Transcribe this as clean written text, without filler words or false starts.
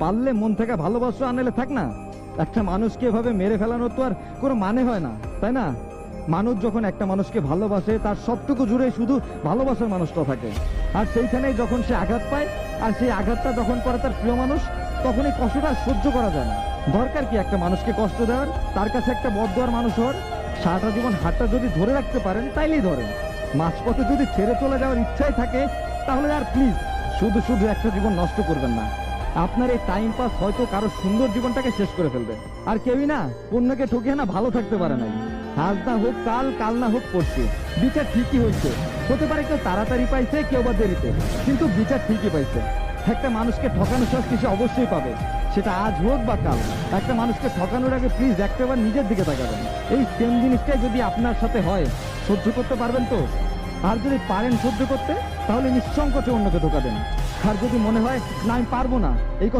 পারলে মন থেকে ভালোবাসো, আনলে থাক না। একটা মানুষকে এভাবে মেরে ফেলানোর তো আর কোনো মানে হয় না, তাই না? মানুষ যখন একটা মানুষকে ভালোবাসে তার সবটুকু জুড়ে শুধু ভালোবাসার মানুষটা থাকে, আর সেইখানেই যখন সে আঘাত পায় আর সেই আঘাতটা যখন করে তার প্রিয় মানুষ, তখন এই কষ্টটা সহ্য করা যায় না। দরকার কি একটা মানুষকে কষ্ট দেওয়ার, তার কাছে একটা বদদোয়ার মানুষ হওয়ার? সারাটা জীবন হাতটা যদি ধরে রাখতে পারেন তাইলেই ধরেন। মাঝপথে যদি ছেড়ে চলে যাওয়ার ইচ্ছাই থাকে তাহলে আর প্লিজ শুধু শুধু একটা জীবন নষ্ট করবেন না। আপনার এই টাইম পাস হয়তো কারো সুন্দর জীবনটাকে শেষ করে ফেলবে। আর কেউই না অন্যকে ঠকিয়ে না ভালো থাকতে পারে নাই। আজ না হোক কাল, কাল না হোক পরশু, বিচার ঠিকই হয়েছে। হতে পারে কেউ তাড়াতাড়ি পাইছে, কেউ বা দেরিতে, কিন্তু বিচার ঠিকই পাইছে। একটা মানুষকে ঠকানোর শাস্তি সে অবশ্যই পাবে, সেটা আজ হোক বা কাল। একটা মানুষকে ঠকানোর আগে প্লিজ একটাবার নিজের দিকে তাকাবেন। এই সেম জিনিসটাই যদি আপনার সাথে হয়, সহ্য করতে পারবেন তো? আর যদি পারেন সহ্য করতে, তাহলে নিঃসংকোচে অন্যকে ধোকা দেন। আর যদি মনে হয় না আমি পারবো না, এই কষ্ট